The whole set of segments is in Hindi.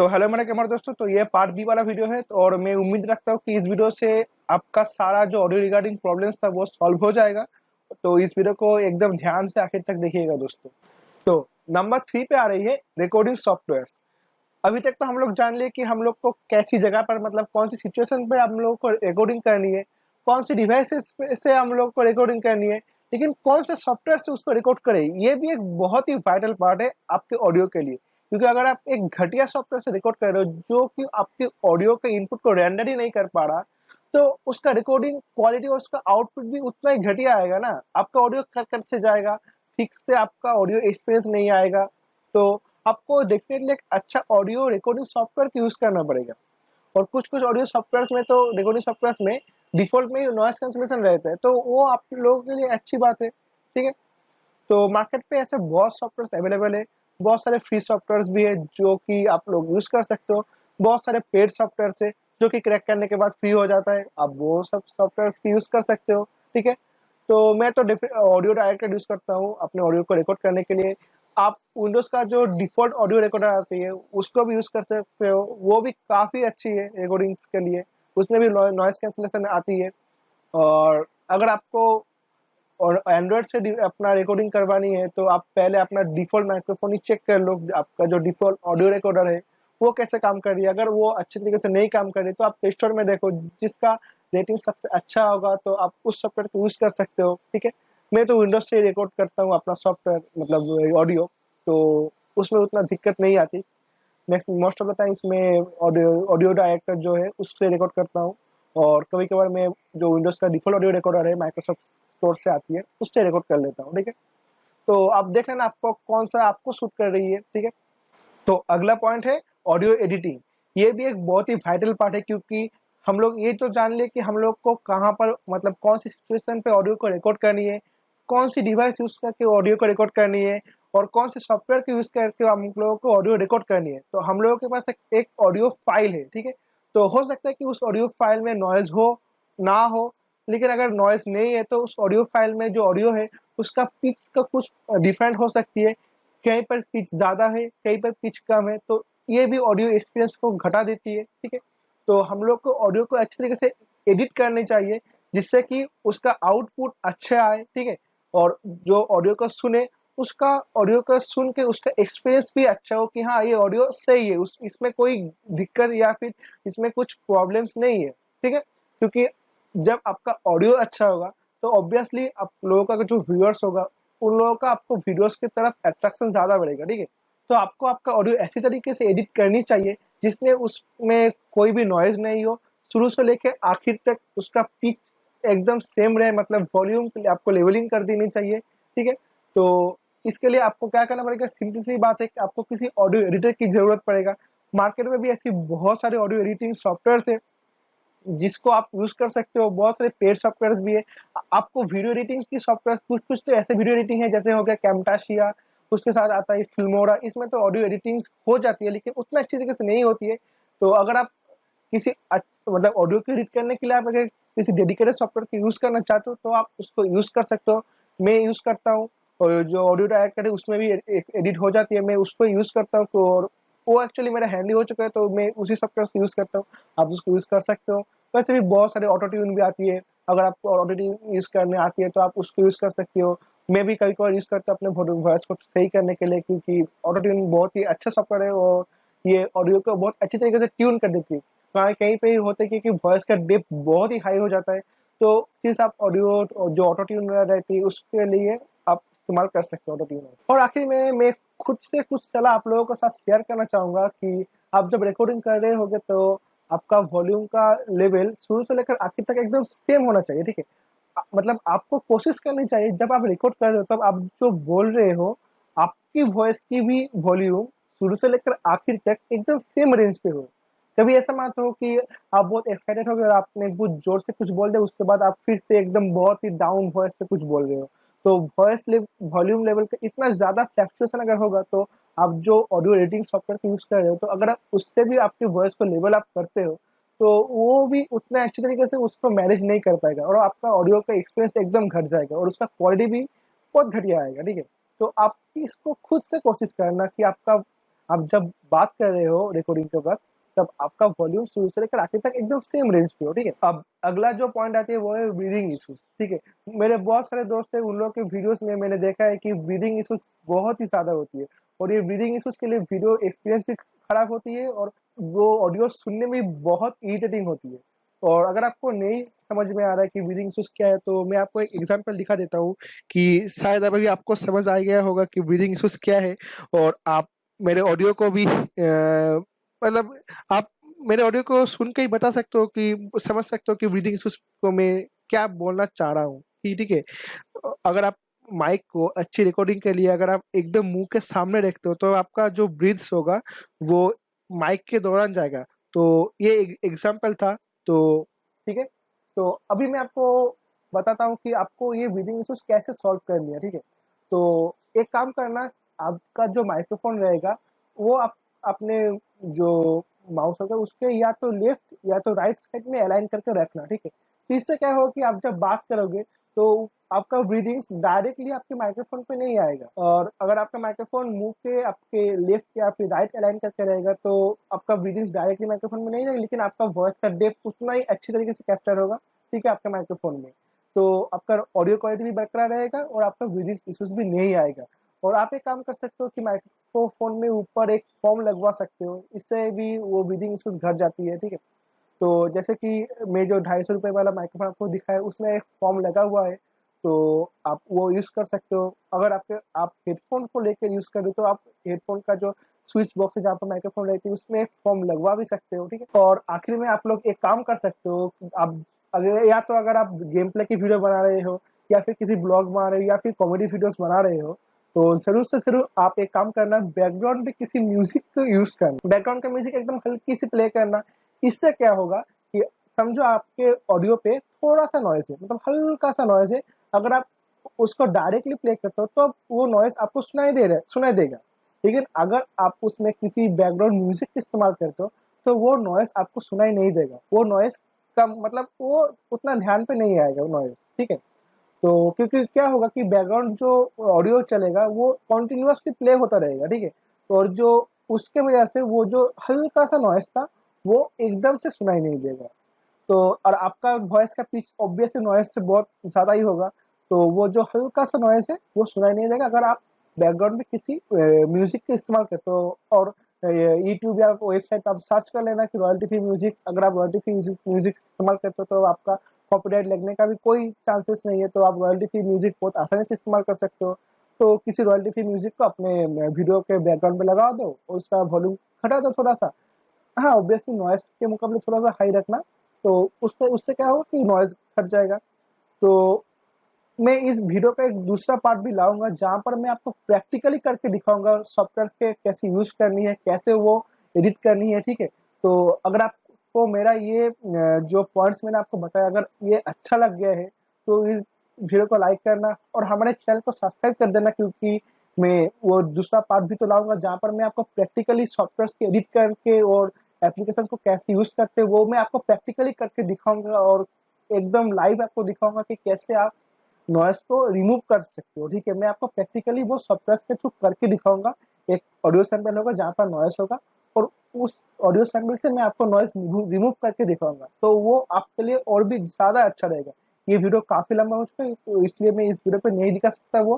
तो हेलो मेरे कैमरा दोस्तों, तो ये पार्ट बी वाला वीडियो है। और मैं उम्मीद रखता हूँ कि इस वीडियो से आपका सारा जो ऑडियो रिगार्डिंग प्रॉब्लम्स था वो सॉल्व हो जाएगा। तो इस वीडियो को एकदम ध्यान से आखिर तक देखिएगा दोस्तों। तो नंबर 3 पे आ रही है रिकॉर्डिंग सॉफ्टवेयर्स। अभी तक तो हम लोग जान लिए कि हम लोग को कैसी जगह पर, मतलब कौन सी सिचुएशन पे हम लोग को रिकॉर्डिंग करनी है, कौन सी डिवाइसेस से हम लोग को रिकॉर्डिंग करनी है, लेकिन कौन से सॉफ्टवेयर से उसको रिकॉर्ड करें ये भी एक बहुत ही वाइटल पार्ट है आपके ऑडियो के लिए। क्योंकि अगर आप एक घटिया सॉफ्टवेयर से रिकॉर्ड कर रहे हो जो कि आपके ऑडियो के इनपुट को रेंडर ही नहीं कर पा रहा, तो उसका रिकॉर्डिंग क्वालिटी और उसका आउटपुट भी उतना ही घटिया आएगा ना। आपका ऑडियो कट कट से जाएगा, ठीक से आपका ऑडियो एक्सपीरियंस नहीं आएगा। तो आपको डेफिनेटली एक अच्छा ऑडियो रिकॉर्डिंग सॉफ्टवेयर का यूज करना पड़ेगा। और कुछ कुछ ऑडियो सॉफ्टवेयर्स में, तो रिकॉर्डिंग सॉफ्टवेयर्स में डिफॉल्ट में ही नॉइस कैंसलेशन रहता है, तो वो आप लोगों के लिए अच्छी बात है। ठीक है, तो मार्केट पे ऐसे बहुत सॉफ्टवेयर अवेलेबल है। बहुत सारे फ्री सॉफ्टवेयर भी है जो कि आप लोग यूज कर सकते हो। बहुत सारे पेड सॉफ्टवेयर है जो कि क्रैक करने के बाद फ्री हो जाता है, आप वो सब सॉफ्टवेयर भी यूज कर सकते हो। ठीक है, तो मैं तो ऑडियो डायरेक्टर यूज करता हूँ अपने ऑडियो को रिकॉर्ड करने के लिए। आप विंडोज का जो डिफॉल्ट ऑडियो रिकॉर्डर आती है उसको भी यूज कर सकते हो, वो भी काफी अच्छी है रिकॉर्डिंग्स के लिए। उसमें भी नॉइस कैंसलेशन आती है। और अगर आपको और एंड्रॉयड से अपना रिकॉर्डिंग करवानी है तो आप पहले अपना डिफ़ॉल्ट माइक्रोफोन ही चेक कर लो, आपका जो डिफ़ॉल्ट ऑडियो रिकॉर्डर है वो कैसे काम कर रही है। अगर वो अच्छे तरीके से नहीं काम कर रही तो आप प्ले स्टोर में देखो, जिसका रेटिंग सबसे अच्छा होगा तो आप उस सॉफ्टवेयर को यूज़ कर सकते हो। ठीक है, मैं तो विंडोज से रिकॉर्ड करता हूँ अपना सॉफ्टवेयर, मतलब ऑडियो, तो उसमें उतना दिक्कत नहीं आती। Next most of the times मैं ऑडियो ऑडियो डायरेक्टर जो है उससे रिकॉर्ड करता हूँ। और कभी कभार मैं जो विंडोज़ का डिफ़ॉल्ट ऑडियो रिकॉर्डर है माइक्रोसॉफ्ट स्टोर से आती है उससे रिकॉर्ड कर लेता हूँ। ठीक है, तो आप देख लेना आपको कौन सा आपको सूट कर रही है। ठीक है, तो अगला पॉइंट है ऑडियो एडिटिंग। ये भी एक बहुत ही वाइटल पार्ट है, क्योंकि हम लोग ये तो जान लिए कि हम लोग को कहाँ पर, मतलब कौन सी सिचुएशन पे ऑडियो को रिकॉर्ड करनी है, कौन सी डिवाइस यूज करके ऑडियो को रिकॉर्ड करनी है, और कौन से सॉफ्टवेयर को यूज करके हम लोगों को ऑडियो रिकॉर्ड करनी है। तो हम लोगों के पास एक ऑडियो फाइल है। ठीक है, तो हो सकता है कि उस ऑडियो फाइल में नॉइज हो ना हो, लेकिन अगर नॉइज नहीं है तो उस ऑडियो फाइल में जो ऑडियो है उसका पिच का कुछ डिफरेंट हो सकती है। कहीं पर पिच ज़्यादा है, कहीं पर पिच कम है, तो ये भी ऑडियो एक्सपीरियंस को घटा देती है। ठीक है, तो हम लोग को ऑडियो को अच्छे तरीके से एडिट करनी चाहिए जिससे कि उसका आउटपुट अच्छा आए। ठीक है, और जो ऑडियो को सुने उसका ऑडियो को सुन के उसका एक्सपीरियंस भी अच्छा हो कि हाँ ये ऑडियो सही है, उस इसमें कोई दिक्कत या फिर इसमें कुछ प्रॉब्लम्स नहीं है। ठीक है, क्योंकि जब आपका ऑडियो अच्छा होगा तो ऑब्वियसली आप लोगों का जो व्यूअर्स होगा उन लोगों का आपको वीडियोस की तरफ अट्रैक्शन ज़्यादा बढ़ेगा। ठीक है, तो आपको आपका ऑडियो ऐसी तरीके से एडिट करनी चाहिए जिसमें उसमें कोई भी नॉइज़ नहीं हो, शुरू से लेके आखिर तक उसका पिच एकदम सेम रहे, मतलब वॉल्यूम के लिए आपको लेवलिंग कर देनी चाहिए। ठीक है, तो इसके लिए आपको क्या करना पड़ेगा, सिंपल सी बात है कि आपको किसी ऑडियो एडिटर की ज़रूरत पड़ेगा। मार्केट में भी ऐसी बहुत सारे ऑडियो एडिटिंग सॉफ्टवेयर्स है जिसको आप यूज़ कर सकते हो। बहुत सारे पेड सॉफ्टवेयर्स भी है। आपको वीडियो एडिटिंग की सॉफ्टवेयर, कुछ तो ऐसे वीडियो एडिटिंग है जैसे हो गया कैमटाशिया, उसके साथ आता है फिल्मोरा। इसमें तो ऑडियो एडिटिंग हो जाती है लेकिन उतना अच्छी तरीके से नहीं होती है। तो अगर आप किसी मतलब ऑडियो को एडिट करने के लिए आप अगर किसी डेडिकेटेड सॉफ्टवेयर को यूज़ करना चाहते हो तो आप उसको यूज़ कर सकते हो। मैं यूज़ करता हूँ, और जो ऑडियो डायरेक्टर है उसमें भी एडिट हो जाती है, मैं उसको यूज़ करता हूँ। तो और वो एक्चुअली मेरा हैंडी हो चुका है तो मैं उसी सॉफ्टवेयर को यूज़ करता हूँ, आप उसको यूज़ कर सकते हो। वैसे भी बहुत सारे ऑटो ट्यून भी आती है, अगर आपको ऑटो ट्यून यूज़ करने आती है तो आप उसको यूज़ कर सकते हो। मैं भी कभी-कभार यूज़ करता हूँ अपने वॉइस को सही करने के लिए, क्योंकि ऑटो ट्यून बहुत ही अच्छा सॉफ्टवेयर है और ये ऑडियो को बहुत अच्छी तरीके से ट्यून कर देती है। कहीं कहीं पे होता है कि वॉइस का डेप्थ बहुत ही हाई हो जाता है, तो प्लीज़ आप ऑडियो जो ऑटो ट्यून रहती है उसके लिए आप इस्तेमाल कर सकते हो ऑटो ट्यून। और आखिर में मैं खुद से कुछ सलाह आप लोगों के साथ शेयर करना चाहूँगा कि आप जब रिकॉर्डिंग कर रहे होगे तो आपका वॉल्यूम का लेवल शुरू से लेकर आखिर तक एकदम सेम होना चाहिए। ठीक है, मतलब आपको कोशिश करनी चाहिए जब आप रिकॉर्ड कर रहे हो तब आप जो बोल रहे हो आपकी वॉइस की भी वॉल्यूम शुरू से लेकर आखिर तक एकदम सेम रेंज पे हो। कभी ऐसा मत हो कि आप बहुत एक्साइटेड हो गए और आपने बहुत जोर से कुछ बोल दिया, उसके बाद आप फिर से एकदम बहुत ही डाउन वॉइस से कुछ बोल रहे हो। तो वॉल्यूम लेवल का इतना ज़्यादा फ्लक्चुएशन अगर होगा तो आप जो ऑडियो एडिटिंग सॉफ्टवेयर का यूज़ कर रहे हो, तो अगर आप उससे भी आपकी वॉइस को लेवल अप करते हो तो वो भी उतना अच्छी तरीके से उसको मैनेज नहीं कर पाएगा और आपका ऑडियो का एक्सपीरियंस एकदम घट जाएगा और उसका क्वालिटी भी बहुत घटिया आएगा। ठीक है, तो आप इसको खुद से कोशिश करना कि आपका आप जब बात कर रहे हो रिकॉर्डिंग के वक्त, तब आपका वॉल्यूम शुरू से लेकर आखिर तक एकदम सेम रेंज पे हो, ठीक है। अब अगला जो पॉइंट आती है वो है ब्रीदिंग इश्यूज, ठीक है। मेरे बहुत सारे दोस्त हैं, उन लोग के वीडियोस में मैंने देखा है कि ब्रीदिंग इश्यूज बहुत ही ज्यादा होती है, और ये ब्रीदिंग इश्यूज के लिए वीडियो एक्सपीरियंस भी खराब होती है, और वो ऑडियो सुनने में भी बहुत इरिटेटिंग होती है। और अगर आपको नहीं समझ में आ रहा है कि ब्रीदिंग इश्यूज क्या है, तो मैं आपको एक एग्जांपल दिखा देता हूँ कि शायद अभी आपको समझ आ गया होगा कि ब्रीदिंग इश्यूज क्या है। और आप मेरे ऑडियो को भी मतलब आप मेरे ऑडियो को सुन के ही बता सकते हो कि समझ सकते हो कि ब्रीदिंग इश्यूज को मैं क्या बोलना चाह रहा हूँ, ठीक है। अगर आप माइक को अच्छी रिकॉर्डिंग के लिए अगर आप एकदम मुंह के सामने रखते हो, तो आपका जो ब्रीथ्स होगा वो माइक के दौरान जाएगा। तो ये एग्जाम्पल था। तो ठीक है, तो अभी मैं आपको बताता हूँ कि आपको ये ब्रीदिंग इश्यूज कैसे सॉल्व करनी है, ठीक है। तो एक काम करना, आपका जो माइक्रोफोन रहेगा वो आप अपने जो माउस होगा उसके या तो लेफ्ट या तो राइट साइड में अलाइन करके रखना, ठीक है। तो इससे क्या होगा कि आप जब बात करोगे तो आपका ब्रीदिंग डायरेक्टली आपके माइक्रोफोन पे नहीं आएगा, और अगर आपका माइक्रोफोन मुंह के आपके लेफ्ट या फिर राइट अलाइन करके रहेगा तो आपका ब्रीदिंग डायरेक्टली माइक्रोफोन में नहीं जाएगा, लेकिन आपका वॉइस का डेप्थ उतना ही अच्छी तरीके से कैप्चर होगा, ठीक है, आपके माइक्रोफोन में। तो आपका ऑडियो क्वालिटी भी बरकरार रहेगा और आपका ब्रीदिंग इश्यूज भी नहीं आएगा। और आप एक काम कर सकते हो कि माइक्रोफोन में ऊपर एक फॉर्म लगवा सकते हो, इससे भी वो ब्रीदिंग इश्यूज घट जाती है, ठीक है। तो जैसे कि मैं जो 250 रुपये वाला माइक्रोफोन आपको दिखाया उसमें एक फॉर्म लगा हुआ है, तो आप वो यूज़ कर सकते हो। अगर आप हेडफोन को लेकर यूज़ कर रहे हो तो आप हेडफोन का जो स्विच बॉक्स है जहाँ पर माइक्रोफोन रहती है उसमें एक फॉर्म लगवा भी सकते हो, ठीक है। और आखिर में आप लोग एक काम कर सकते हो, आप अगर या तो अगर आप गेम प्ले की वीडियो बना रहे हो या फिर किसी ब्लॉग बना रहे हो या फिर कॉमेडी वीडियोस बना रहे हो, तो जरूर से जरूर आप एक काम करना, बैकग्राउंड में किसी म्यूजिक को यूज करना, बैकग्राउंड का म्यूजिक एकदम हल्की सी प्ले करना। इससे क्या होगा कि समझो आपके ऑडियो पे थोड़ा सा नॉइज है, मतलब हल्का सा नॉइज है, अगर आप उसको डायरेक्टली प्ले करते हो तो वो नॉइज आपको सुनाई देगा। लेकिन अगर आप उसमें किसी बैकग्राउंड म्यूजिक का इस्तेमाल करते हो तो वो नॉइज आपको सुनाई नहीं देगा, वो नॉइज का मतलब वो उतना ध्यान पे नहीं आएगा वो नॉइज, ठीक है। तो क्योंकि क्या होगा कि बैकग्राउंड जो ऑडियो चलेगा वो कॉन्टिन्यूअसली प्ले होता रहेगा, ठीक है। और जो उसके वजह से वो जो हल्का सा नॉइज था वो एकदम से सुनाई नहीं देगा। तो और आपका वॉइस का पिच ऑब्वियसली नॉइज से बहुत ज़्यादा ही होगा, तो वो जो हल्का सा नॉइज है वो सुनाई नहीं देगा अगर आप बैकग्राउंड में किसी म्यूजिक का इस्तेमाल करते हो। और यूट्यूब या वेबसाइट पर आप सर्च कर लेना कि रॉयल्टी फ्री म्यूजिक, अगर आप रॉयल्टी फ्री म्यूजिक इस्तेमाल करते हो तो आपका कॉपीराइट लगने का भी कोई चांसेस नहीं है, तो आप रॉयल्टी फ्री म्यूजिक बहुत आसानी से इस्तेमाल कर सकते हो। तो किसी रॉयल्टी फ्री म्यूजिक को अपने वीडियो के बैकग्राउंड में लगा दो और उसका वॉल्यूम घटा दो थोड़ा सा। हाँ, ऑब्वियसली नॉइस के मुकाबले थोड़ा सा हाई रखना, तो उससे उससे क्या होगा कि नॉइज घट जाएगा। तो मैं इस वीडियो का एक दूसरा पार्ट भी लाऊंगा जहाँ पर मैं आपको प्रैक्टिकली करके दिखाऊंगा सॉफ्टवेयर के कैसे यूज करनी है, कैसे वो एडिट करनी है, ठीक है। तो अगर आपको मेरा ये जो पॉइंट्स मैंने आपको बताया अगर ये अच्छा लग गया है तो इस वीडियो को लाइक करना और हमारे चैनल को सब्सक्राइब कर देना, क्योंकि मैं वो दूसरा पार्ट भी तो लाऊंगा जहाँ पर मैं आपको प्रैक्टिकली सॉफ्टवेयर की एडिट करके और एप्लीकेशन को कैसे यूज करते हैं वो मैं आपको प्रैक्टिकली करके दिखाऊंगा, और एकदम लाइव आपको दिखाऊंगा कि कैसे आप नॉइस को रिमूव कर सकते हो, ठीक है। मैं आपको प्रैक्टिकली वो सॉफ्टवेयर के थ्रू करके दिखाऊंगा। एक ऑडियो सैंपल होगा जहाँ पर नॉइस होगा, और उस ऑडियो सैंपल से मैं आपको नॉइस रिमूव करके दिखाऊंगा, तो वो आपके लिए और भी ज़्यादा अच्छा रहेगा। ये वीडियो काफ़ी लंबा हो चुका है तो इसलिए मैं इस वीडियो पे नहीं दिखा सकता वो,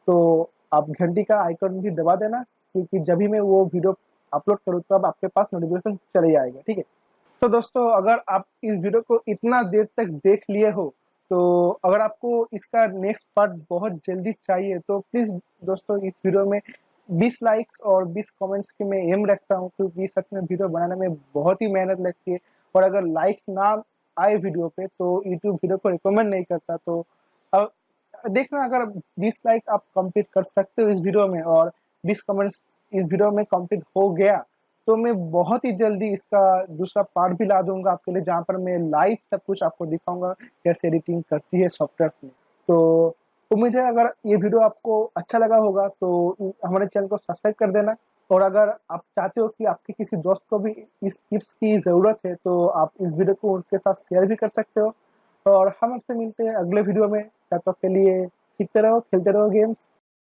तो आप घंटी का आइकन भी दबा देना, क्योंकि जब भी मैं वो वीडियो अपलोड करूँ तब आपके पास नोटिफिकेशन चले आएगा, ठीक है। तो दोस्तों अगर आप इस वीडियो को इतना देर तक देख लिए हो, तो अगर आपको इसका नेक्स्ट पार्ट बहुत जल्दी चाहिए तो प्लीज़ दोस्तों इस वीडियो में 20 लाइक्स और 20 कमेंट्स की मैं एम रखता हूँ, क्योंकि सच में वीडियो बनाने में बहुत ही मेहनत लगती है। और अगर लाइक्स ना आए वीडियो पे तो यूट्यूब वीडियो को रिकमेंड नहीं करता। तो अ, देखना, अगर 20 लाइक आप कंप्लीट कर सकते हो इस वीडियो में और 20 कमेंट्स इस वीडियो में कंप्लीट हो गया, तो मैं बहुत ही जल्दी इसका दूसरा पार्ट भी ला दूंगा आपके लिए, जहाँ पर मैं लाइव सब कुछ आपको दिखाऊंगा कैसे एडिटिंग करती है सॉफ्टवेयर में। तो उम्मीद है अगर ये वीडियो आपको अच्छा लगा होगा तो हमारे चैनल को सब्सक्राइब कर देना, और अगर आप चाहते हो कि आपके किसी दोस्त को भी इस टिप्स की ज़रूरत है तो आप इस वीडियो को उनके साथ शेयर भी कर सकते हो। और हम आपसे मिलते हैं अगले वीडियो में, तब तक के लिए सीखते रहो, खेलते रहो गेम्स।